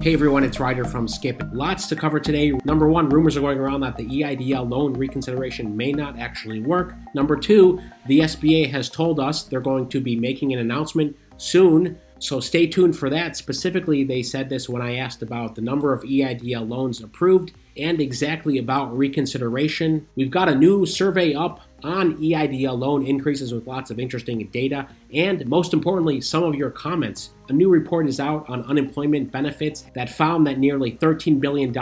Hey everyone, it's Ryder from Skip. Lots to cover today. Number one, rumors are going around that the EIDL loan reconsideration may not actually work. Number two, the SBA has told us they're going to be making an announcement soon, so stay tuned for that. Specifically, they said this when I asked about the number of EIDL loans approved and exactly about reconsideration. We've got a new survey up on EIDL loan increases with lots of interesting data and, most importantly, some of your comments. A new report is out on unemployment benefits that found that nearly $13 billion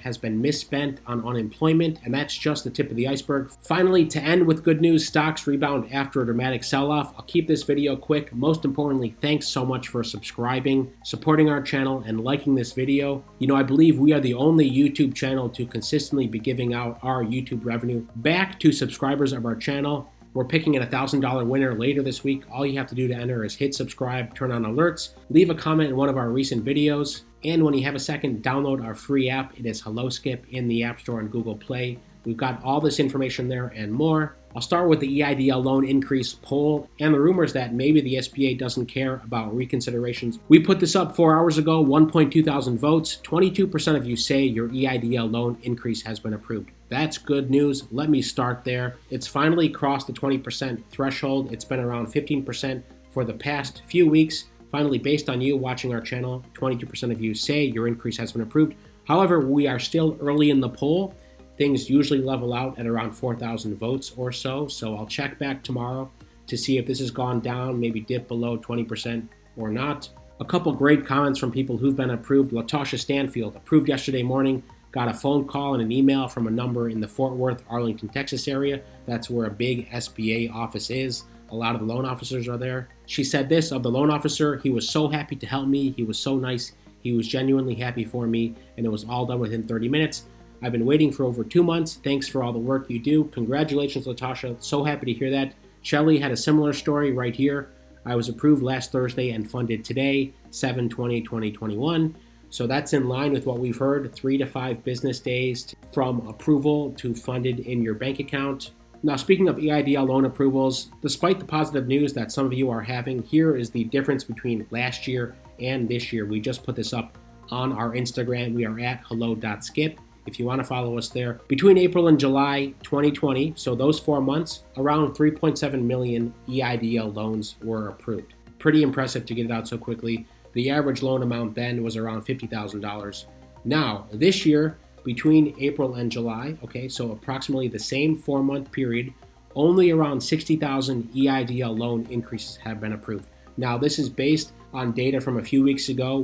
has been misspent on unemployment, and that's just the tip of the iceberg. Finally, to end with good news, stocks rebound after a dramatic sell-off. I'll keep this video quick. Most importantly, thanks so much for subscribing, supporting our channel, and liking this video. You know, I believe we are the only YouTube channel to consistently be giving out our YouTube revenue back to subscribers of our channel. We're picking a $1,000 winner later this week. All you have to do to enter is hit subscribe, turn on alerts, leave a comment in one of our recent videos, and when you have a second, download our free app. It is Hello Skip in the App Store and Google Play. We've got all this information there and more. I'll start with the EIDL loan increase poll and the rumors that maybe the SBA doesn't care about reconsiderations. We put this up 4 hours ago, 1.2 thousand votes. 22% of you say your EIDL loan increase has been approved. That's good news. Let me start there. It's finally crossed the 20% threshold. It's been around 15% for the past few weeks. Finally, based on you watching our channel, 22% of you say your increase has been approved. However, we are still early in the poll. Things usually level out at around 4,000 votes or so I'll check back tomorrow to see if this has gone down, maybe dip below 20% or not. A couple great comments from people who've been approved. Latasha Stanfield, approved yesterday morning, got a phone call and an email from a number in the Fort Worth, Arlington, Texas area. That's where a big SBA office is. A lot of the loan officers are there. She said this of the loan officer: he was so happy to help me. He was so nice. He was genuinely happy for me, and it was all done within 30 minutes. I've been waiting for over 2 months. Thanks for all the work you do. Congratulations, Latasha. So happy to hear that. Shelly had a similar story right here. I was approved last Thursday and funded today, 7/20/2021. So that's in line with what we've heard, 3 to 5 business days from approval to funded in your bank account. Now, speaking of EIDL loan approvals, despite the positive news that some of you are having, here is the difference between last year and this year. We just put this up on our Instagram. We are at hello.skip. If you want to follow us there. Between April and July 2020, so those 4 months, around 3.7 million EIDL loans were approved. Pretty impressive to get it out so quickly. The average loan amount then was around $50,000. Now, this year, between April and July, okay, so approximately the same 4-month period, only around 60,000 EIDL loan increases have been approved. Now, this is based on data from a few weeks ago.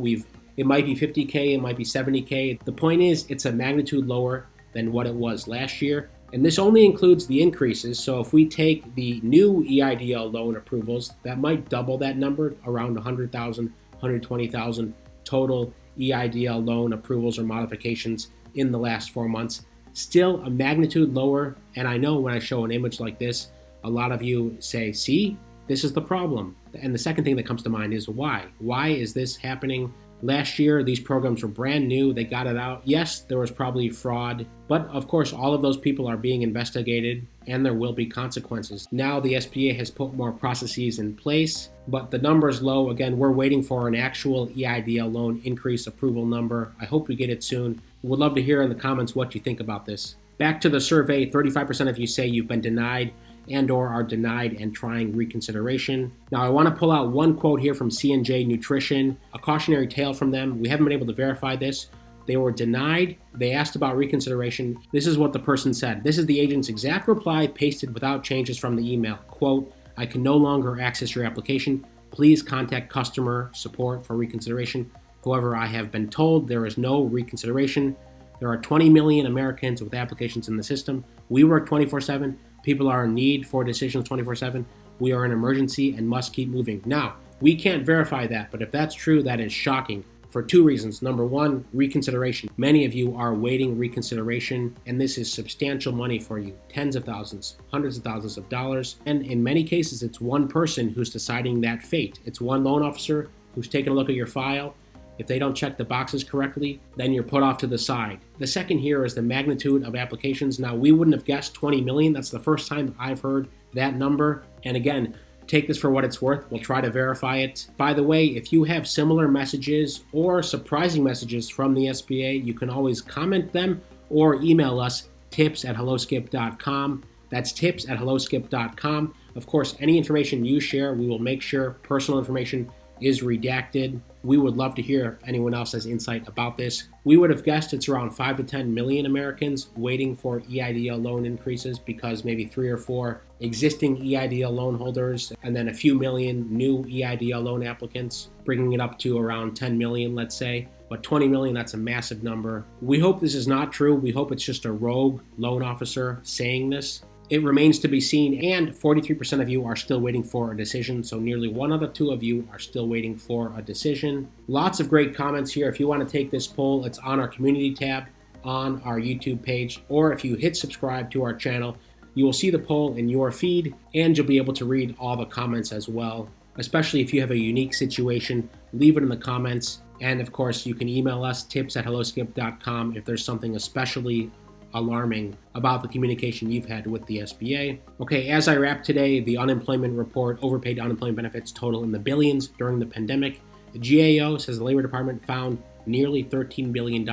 It might be 50K, it might be 70K. The point is, it's a magnitude lower than what it was last year. And this only includes the increases. So if we take the new EIDL loan approvals, that might double that number, around 100,000, 120,000 total EIDL loan approvals or modifications in the last 4 months. Still a magnitude lower. And I know when I show an image like this, a lot of you say, see, this is the problem. And the second thing that comes to mind is why? Why is this happening? Last year, these programs were brand new. They got it out. Yes, there was probably fraud, but of course, all of those people are being investigated and there will be consequences. Now the SBA has put more processes in place, but the number is low. Again, we're waiting for an actual EIDL loan increase approval number. I hope we get it soon. Would love to hear in the comments what you think about this. Back to the survey, 35% of you say you've been denied and or are denied and trying reconsideration. Now, I want to pull out one quote here from C&J Nutrition, a cautionary tale from them. We haven't been able to verify this. They were denied. They asked about reconsideration. This is what the person said. This is the agent's exact reply, pasted without changes from the email. Quote, I can no longer access your application. Please contact customer support for reconsideration. However, I have been told there is no reconsideration. There are 20 million Americans with applications in the system. We work 24/7. People are in need for decisions 24/7. We are an emergency and must keep moving. Now, we can't verify that, but if that's true, that is shocking for 2 reasons. Number one, reconsideration. Many of you are waiting reconsideration, and this is substantial money for you. Tens of thousands, hundreds of thousands of dollars. And in many cases, it's one person who's deciding that fate. It's one loan officer who's taking a look at your file. If they don't check the boxes correctly, then you're put off to the side. The second here is the magnitude of applications. Now, we wouldn't have guessed 20 million. That's the first time I've heard that number. And again, Take this for what it's worth. We'll try to verify it. By the way, if you have similar messages or surprising messages from the SBA, you can always comment them or email us tips@helloskip.com. That's tips@helloskip.com. Of course, any information you share, we will make sure personal information is redacted. We would love to hear if anyone else has insight about this. We would have guessed it's around 5 to 10 million Americans waiting for EIDL loan increases because maybe 3 or 4 existing EIDL loan holders and then a few million new EIDL loan applicants, bringing it up to around 10 million, let's say. But 20 million, that's a massive number. We hope this is not true. We hope it's just a rogue loan officer saying this. It remains to be seen, and 43% of you are still waiting for a decision, so nearly 1 out of 2 of you are still waiting for a decision. Lots of great comments here. If you want to take this poll, it's on our community tab on our YouTube page, or if you hit subscribe to our channel, you will see the poll in your feed, and you'll be able to read all the comments as well. Especially if you have a unique situation, leave it in the comments, and of course you can email us tips@helloskip.com if there's something especially alarming about the communication you've had with the SBA. Okay, as I wrap today, the unemployment report, overpaid unemployment benefits total in the billions during the pandemic. The GAO says the Labor Department found nearly $13 billion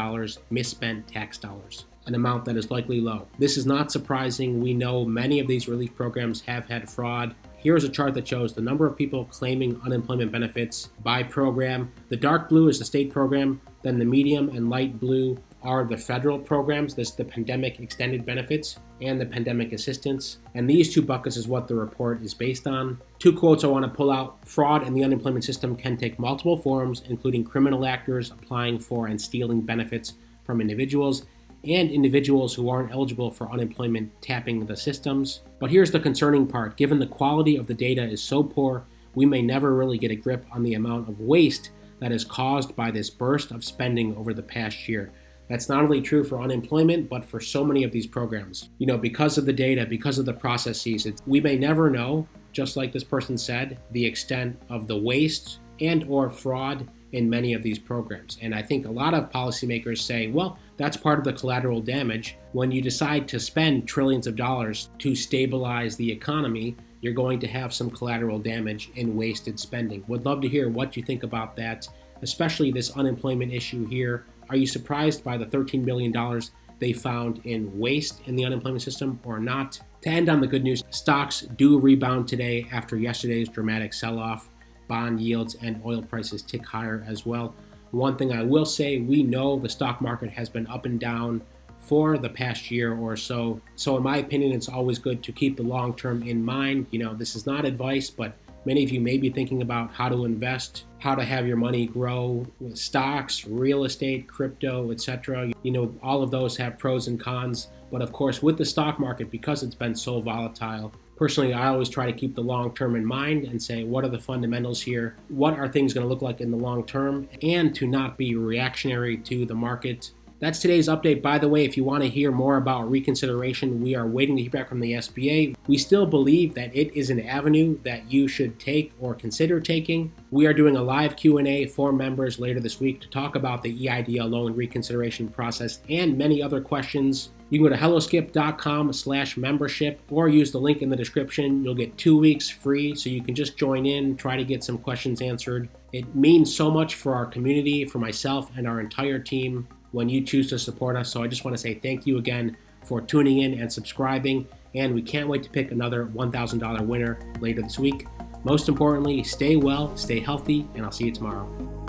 misspent tax dollars, an amount that is likely low. This is not surprising. We know many of these relief programs have had fraud. Here's a chart that shows the number of people claiming unemployment benefits by program. The dark blue is the state program, then the medium and light blue are the federal programs. This is the pandemic extended benefits and the pandemic assistance. And these 2 buckets is what the report is based on. 2 quotes I want to pull out. Fraud in the unemployment system can take multiple forms, including criminal actors applying for and stealing benefits from individuals, and individuals who aren't eligible for unemployment tapping the systems. But here's the concerning part. Given the quality of the data is so poor, we may never really get a grip on the amount of waste that is caused by this burst of spending over the past year. That's not only true for unemployment, but for so many of these programs. Because of the data, because of the processes, we may never know, just like this person said, the extent of the waste and or fraud in many of these programs. And I think a lot of policymakers say, well, that's part of the collateral damage. When you decide to spend trillions of dollars to stabilize the economy, you're going to have some collateral damage in wasted spending. Would love to hear what you think about that, especially this unemployment issue here. Are you surprised by the $13 billion they found in waste in the unemployment system or not? To end on the good news, stocks do rebound today after yesterday's dramatic sell-off. Bond yields and oil prices tick higher as well. One thing I will say, we know the stock market has been up and down for the past year or so. So in my opinion, it's always good to keep the long term in mind. This is not advice, but many of you may be thinking about how to invest, how to have your money grow with stocks, real estate, crypto, etc. All of those have pros and cons. But of course, with the stock market, because it's been so volatile, personally, I always try to keep the long term in mind and say, what are the fundamentals here? What are things going to look like in the long term? And to not be reactionary to the market. That's today's update. By the way, if you want to hear more about reconsideration, we are waiting to hear back from the SBA. We still believe that it is an avenue that you should take or consider taking. We are doing a live Q&A for members later this week to talk about the EIDL loan reconsideration process and many other questions. You can go to helloskip.com/membership or use the link in the description. You'll get 2 weeks free, so you can just join in, try to get some questions answered. It means so much for our community, for myself and our entire team when you choose to support us. So I just want to say thank you again for tuning in and subscribing, and we can't wait to pick another $1,000 winner later this week. Most importantly, stay well, stay healthy, and I'll see you tomorrow.